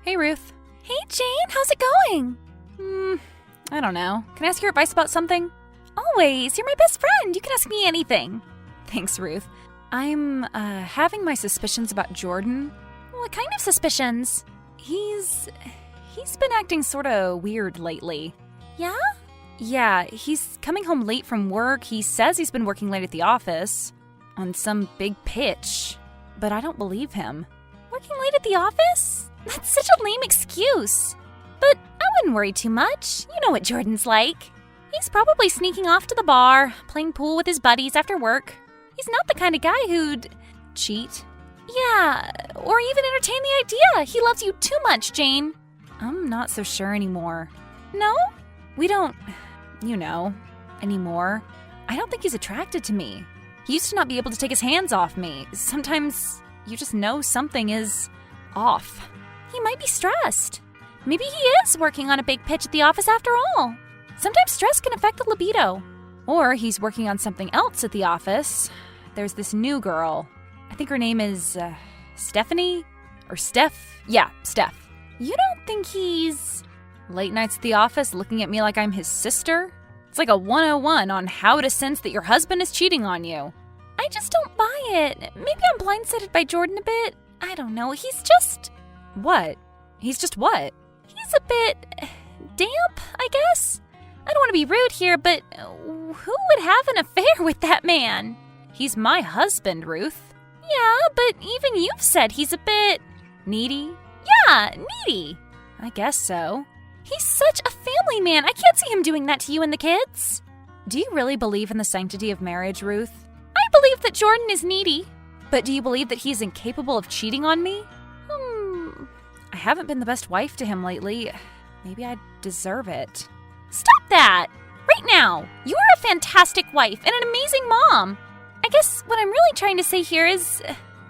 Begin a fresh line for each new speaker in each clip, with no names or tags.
Hey, Ruth.
Hey, Jane, how's it going?
I don't know. Can I ask your advice about something?
Always. You're my best friend. You can ask me anything.
Thanks, Ruth. I'm, having my suspicions about Jordan.
What kind of suspicions?
He's been acting sorta weird lately.
Yeah?
Yeah, he's coming home late from work. He says he's been working late at the office on some big pitch, but I don't believe him.
Working late at the office? That's such a lame excuse. But I wouldn't worry too much. You know what Jordan's like. He's probably sneaking off to the bar, playing pool with his buddies after work. He's not the kind of guy who'd
cheat.
Yeah, or even entertain the idea. He loves you too much, Jane.
I'm not so sure anymore.
No?
We don't, anymore. I don't think he's attracted to me. He used to not be able to take his hands off me. Sometimes you just know something is off.
He might be stressed. Maybe he is working on a big pitch at the office after all. Sometimes stress can affect the libido.
Or he's working on something else at the office. There's this new girl. I think her name is Stephanie? Or Steph? Yeah, Steph.
You don't think he's...
Late nights at the office looking at me like I'm his sister? It's like a 101 on how to sense that your husband is cheating on you.
I just don't buy it. Maybe I'm blindsided by Jordan a bit. I don't know. He's just...
What? He's just what?
He's a bit... damp, I guess? I don't want to be rude here, but who would have an affair with that man?
He's my husband, Ruth.
Yeah, but even you've said he's a bit...
Needy?
Yeah, needy.
I guess so.
He's such a family man. I can't see him doing that to you and the kids.
Do you really believe in the sanctity of marriage, Ruth?
I believe that Jordan is needy.
But do you believe that he's incapable of cheating on me? I haven't been the best wife to him lately. Maybe I deserve it.
Stop that! Right now! You're a fantastic wife and an amazing mom. I guess what I'm really trying to say here is,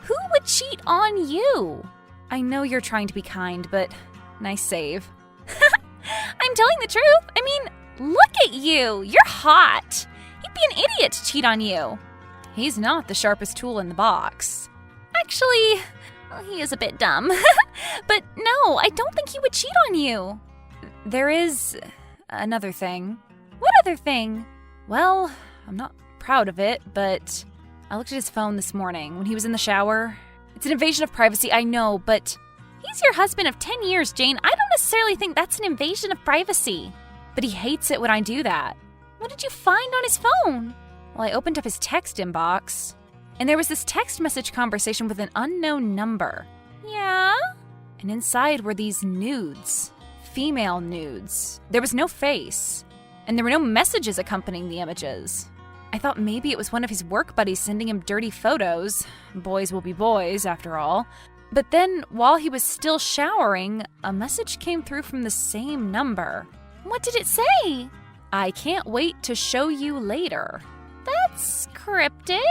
who would cheat on you?
I know you're trying to be kind, but nice save.
I'm telling the truth. I mean, look at you. You're hot. He'd be an idiot to cheat on you.
He's not the sharpest tool in the box.
Actually, well, he is a bit dumb. But no, I don't think he would cheat on you.
There is another thing.
What other thing?
Well, I'm not proud of it, but I looked at his phone this morning when he was in the shower. It's an invasion of privacy, I know, but...
He's your husband of 10 years, Jane. I don't necessarily think that's an invasion of privacy.
But he hates it when I do that.
What did you find on his phone?
Well, I opened up his text inbox, and there was this text message conversation with an unknown number.
Yeah?
And inside were these nudes. Female nudes. There was no face, and there were no messages accompanying the images. I thought maybe it was one of his work buddies sending him dirty photos. Boys will be boys, after all. But then, while he was still showering, a message came through from the same number.
What did it say?
I can't wait to show you later.
That's cryptic.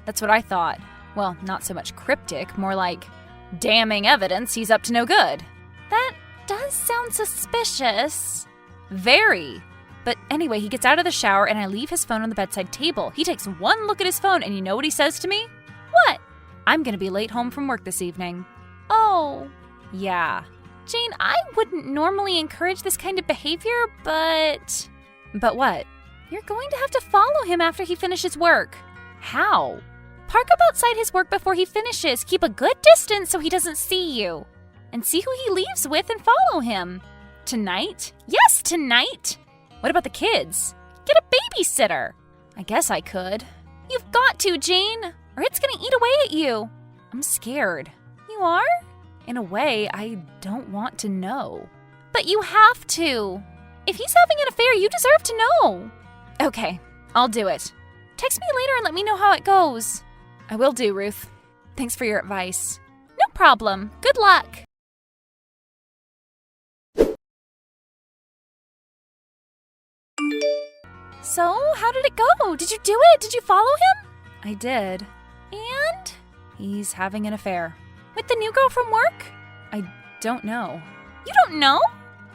That's what I thought. Well, not so much cryptic, more like damning evidence he's up to no good.
That does sound suspicious.
Very. But anyway, he gets out of the shower and I leave his phone on the bedside table. He takes one look at his phone and you know what he says to me?
What?
I'm gonna be late home from work this evening.
Oh.
Yeah.
Jane, I wouldn't normally encourage this kind of behavior, but...
But what?
You're going to have to follow him after he finishes work.
How?
Park up outside his work before he finishes. Keep a good distance so he doesn't see you. And see who he leaves with and follow him.
Tonight?
Yes, tonight.
What about the kids?
Get a babysitter.
I guess I could.
You've got to, Jane, or it's gonna eat away at you.
I'm scared.
You are?
In a way, I don't want to know.
But you have to. If he's having an affair, you deserve to know.
Okay, I'll do it.
Text me later and let me know how it goes.
I will do, Ruth. Thanks for your advice.
No problem. Good luck. So, how did it go? Did you do it? Did you follow him?
I did.
And?
He's having an affair.
With the new girl from work?
I don't know.
You don't know?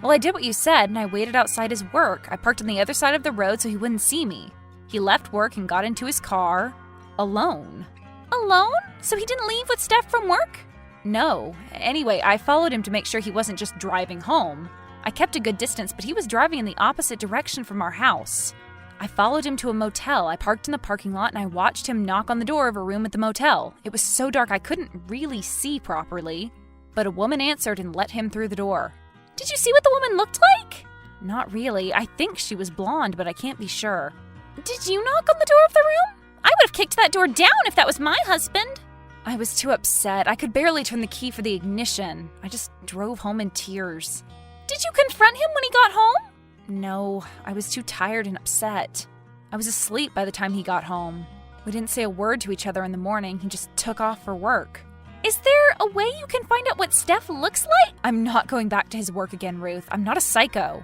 Well, I did what you said, and I waited outside his work. I parked on the other side of the road so he wouldn't see me. He left work and got into his car, alone.
Alone? So he didn't leave with Steph from work?
No. Anyway, I followed him to make sure he wasn't just driving home. I kept a good distance, but he was driving in the opposite direction from our house. I followed him to a motel. I parked in the parking lot and I watched him knock on the door of a room at the motel. It was so dark I couldn't really see properly, but a woman answered and let him through the door.
Did you see what the woman looked like?
Not really. I think she was blonde, but I can't be sure.
Did you knock on the door of the room? I would have kicked that door down if that was my husband.
I was too upset. I could barely turn the key for the ignition. I just drove home in tears.
Did you confront him when he got home?
No, I was too tired and upset. I was asleep by the time he got home. We didn't say a word to each other in the morning. He just took off for work.
Is there a way you can find out what Steph looks like?
I'm not going back to his work again, Ruth. I'm not a psycho.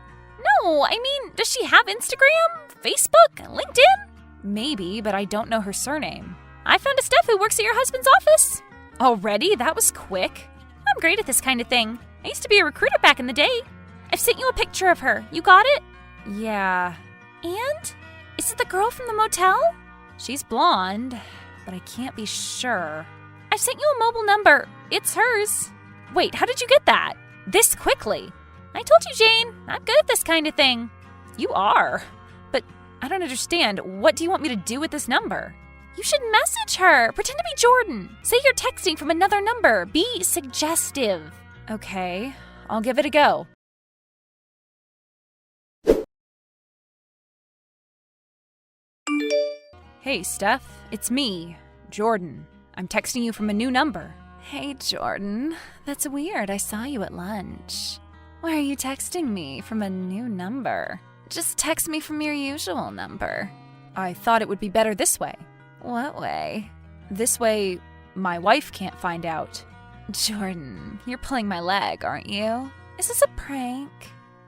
No, I mean, does she have Instagram, Facebook, LinkedIn?
Maybe, but I don't know her surname.
I found a Steph who works at your husband's office.
Already? That was quick.
I'm great at this kind of thing. I used to be a recruiter back in the day. I've sent you a picture of her. You got it?
Yeah.
And? Is it the girl from the motel?
She's blonde, but I can't be sure.
I've sent you a mobile number. It's hers.
Wait, how did you get that? This quickly?
I told you, Jane. I'm good at this kind of thing.
You are. But I don't understand. What do you want me to do with this number?
You should message her. Pretend to be Jordan. Say you're texting from another number. Be suggestive.
Okay, I'll give it a go. Hey, Steph, it's me, Jordan. I'm texting you from a new number. Hey, Jordan. That's weird. I saw you at lunch. Why are you texting me from a new number? Just text me from your usual number. I thought it would be better this way. What way? This way, my wife can't find out. Jordan, you're pulling my leg, aren't you? Is this a prank?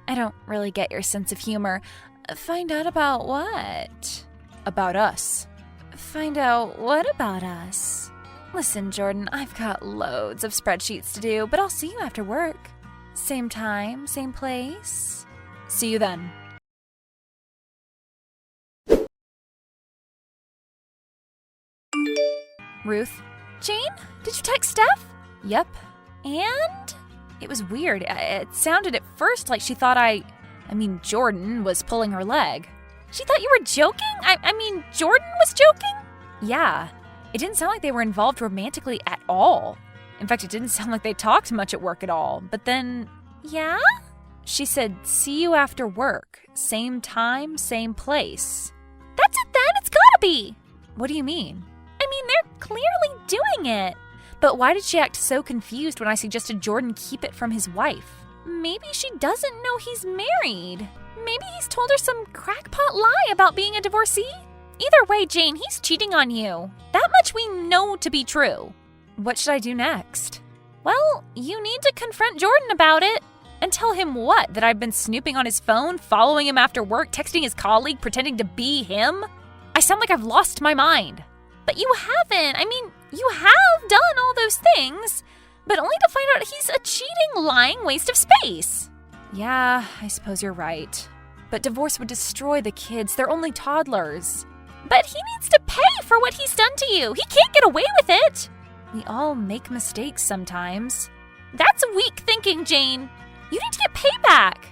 I don't really get your sense of humor. Find out about what? About us. Find out what about us? Listen, Jordan, I've got loads of spreadsheets to do, but I'll see you after work. Same time, same place. See you then. Ruth?
Jane? Did you text Steph?
Yep.
And?
It was weird. It sounded at first like she thought Jordan was pulling her leg.
She thought you were joking? I mean, Jordan was joking?
Yeah. It didn't sound like they were involved romantically at all. In fact, it didn't sound like they talked much at work at all. But then...
Yeah?
She said, see you after work. Same time, same place.
That's it then. It's gotta be.
What do you mean?
I mean, they're clearly doing it.
But why did she act so confused when I suggested Jordan keep it from his wife?
Maybe she doesn't know he's married. Maybe he's told her some crackpot lie about being a divorcee. Either way, Jane, he's cheating on you. That much we know to be true.
What should I do next?
Well, you need to confront Jordan about it.
And tell him what? That I've been snooping on his phone, following him after work, texting his colleague, pretending to be him? I sound like I've lost my mind.
But you haven't. I mean, you have done all those things, but only to find out he's a cheating, lying waste of space.
Yeah, I suppose you're right. But divorce would destroy the kids. They're only toddlers.
But he needs to pay for what he's done to you. He can't get away with it.
We all make mistakes sometimes.
That's weak thinking, Jane. You need to get payback.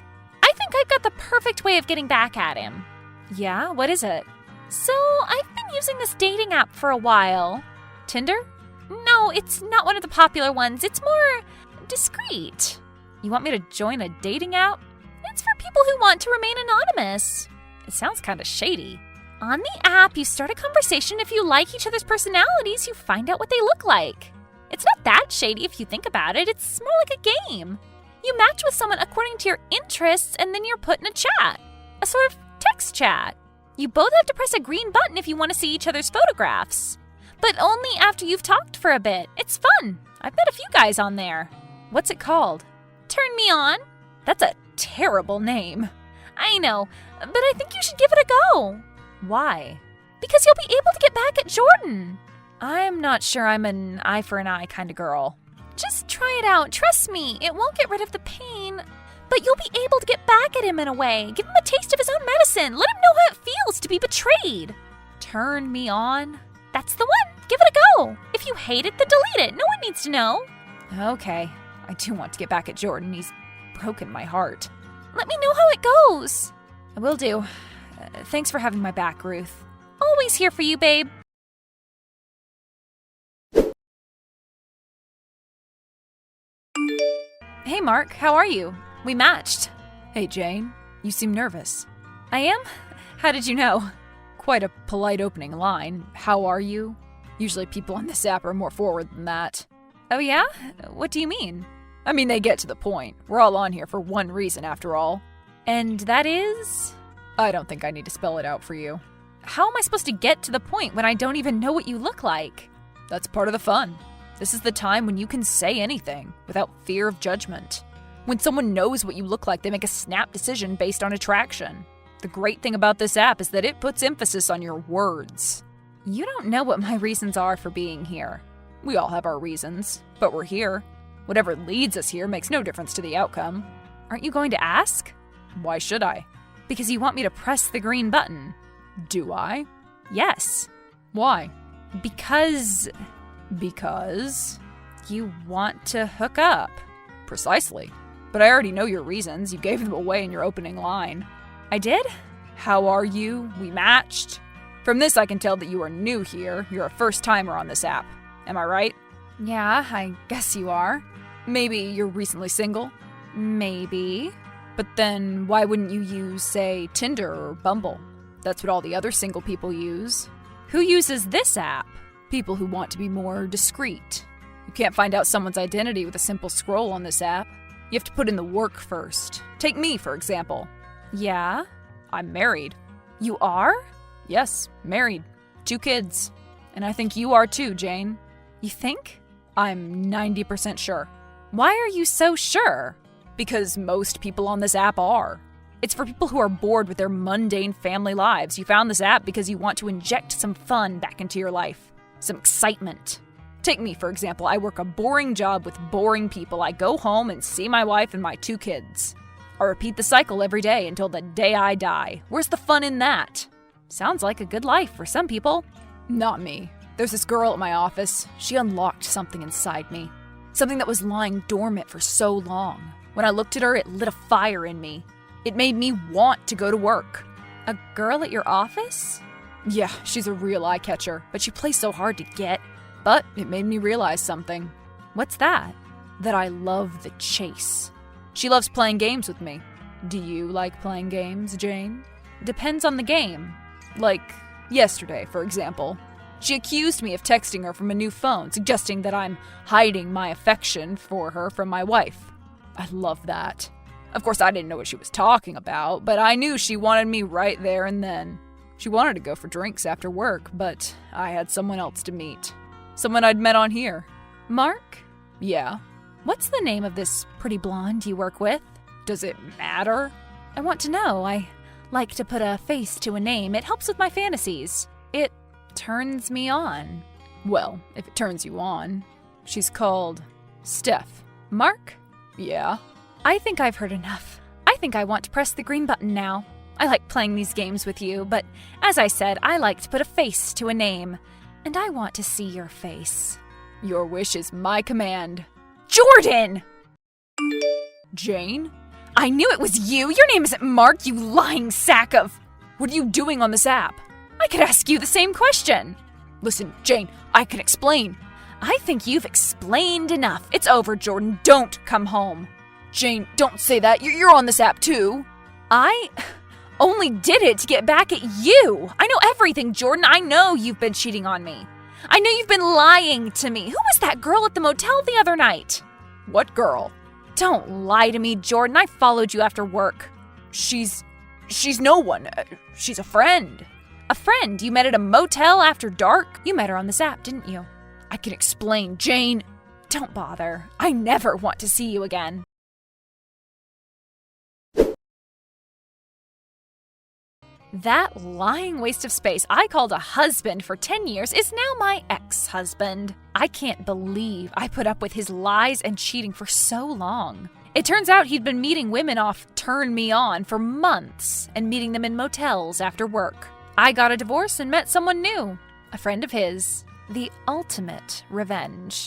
I think I've got the perfect way of getting back at him.
Yeah? What is it?
So, I've been using this dating app for a while.
Tinder?
No, it's not one of the popular ones. It's more discreet.
You want me to join a dating app?
It's for people who want to remain anonymous.
It sounds kind of shady.
On the app, you start a conversation. If you like each other's personalities, you find out what they look like. It's not that shady if you think about it. It's more like a game. You match with someone according to your interests, and then you're put in a chat. A sort of text chat. You both have to press a green button if you want to see each other's photographs. But only after you've talked for a bit. It's fun. I've met a few guys on there.
What's it called?
Turn Me On.
That's a terrible name.
I know, but I think you should give it a go.
Why?
Because you'll be able to get back at Jordan.
I'm not sure I'm an eye for an eye kind of girl.
Just try it out. Trust me, it won't get rid of the pain. But you'll be able to get back at him in a way. Give him a taste of his own medicine. Let him know how it feels to be betrayed.
Turn Me On?
That's the one. Give it a go. If you hate it, then delete it. No one needs to know.
Okay, I do want to get back at Jordan. He's broken my heart.
Let me know how it goes.
I will do. Thanks for having my back, Ruth.
Always here for you, babe.
Hey, Mark, how are you? We matched. Hey, Jane, you seem nervous. I am? How did you know? Quite a polite opening line. How are you? Usually people on this app are more forward than that. Oh, yeah? What do you mean? I mean, they get to the point. We're all on here for one reason, after all. And that is? I don't think I need to spell it out for you. How am I supposed to get to the point when I don't even know what you look like? That's part of the fun. This is the time when you can say anything without fear of judgment. When someone knows what you look like, they make a snap decision based on attraction. The great thing about this app is that it puts emphasis on your words. You don't know what my reasons are for being here. We all have our reasons, but we're here. Whatever leads us here makes no difference to the outcome. Aren't you going to ask? Why should I? Because you want me to press the green button. Do I? Yes. Why? Because you want to hook up. Precisely. But I already know your reasons. You gave them away in your opening line. I did? How are you? We matched. From this, I can tell that you are new here. You're a first-timer on this app. Am I right? Yeah, I guess you are. Maybe you're recently single? Maybe. But then why wouldn't you use, say, Tinder or Bumble? That's what all the other single people use. Who uses this app? People who want to be more discreet. You can't find out someone's identity with a simple scroll on this app. You have to put in the work first. Take me, for example. Yeah? I'm married. You are? Yes, married. 2 kids. And I think you are too, Jane. You think? I'm 90% sure. Why are you so sure? Because most people on this app are. It's for people who are bored with their mundane family lives. You found this app because you want to inject some fun back into your life. Some excitement. Take me, for example. I work a boring job with boring people. I go home and see my wife and my 2 kids. I repeat the cycle every day until the day I die. Where's the fun in that? Sounds like a good life for some people. Not me. There's this girl at my office. She unlocked something inside me. Something that was lying dormant for so long. When I looked at her, it lit a fire in me. It made me want to go to work. A girl at your office? Yeah, she's a real eye-catcher, but she plays so hard to get. But it made me realize something. What's that? That I love the chase. She loves playing games with me. Do you like playing games, Jane? Depends on the game. Like yesterday, for example. She accused me of texting her from a new phone, suggesting that I'm hiding my affection for her from my wife. I love that. Of course, I didn't know what she was talking about, but I knew she wanted me right there and then. She wanted to go for drinks after work, but I had someone else to meet. Someone I'd met on here. Mark? Yeah. What's the name of this pretty blonde you work with? Does it matter? I want to know. I like to put a face to a name. It helps with my fantasies. It turns me on. Well, if it turns you on. She's called Steph. Mark? Yeah. I think I've heard enough. I think I want to press the green button now. I like playing these games with you, but as I said, I like to put a face to a name. And I want to see your face. Your wish is my command. Jordan! Jane? I knew it was you! Your name isn't Mark, you lying sack of... What are you doing on this app? I could ask you the same question. Listen, Jane, I can explain. I think you've explained enough. It's over, Jordan. Don't come home. Jane, don't say that. You're on this app too. I only did it to get back at you. I know everything, Jordan. I know you've been cheating on me. I know you've been lying to me. Who was that girl at the motel the other night? What girl? Don't lie to me, Jordan. I followed you after work. She's no one. She's a friend. A friend you met at a motel after dark? You met her on this app, didn't you? I can explain, Jane. Don't bother. I never want to see you again. That lying waste of space I called a husband for 10 years is now my ex-husband. I can't believe I put up with his lies and cheating for so long. It turns out he'd been meeting women off Turn Me On for months and meeting them in motels after work. I got a divorce and met someone new, a friend of his. The ultimate revenge.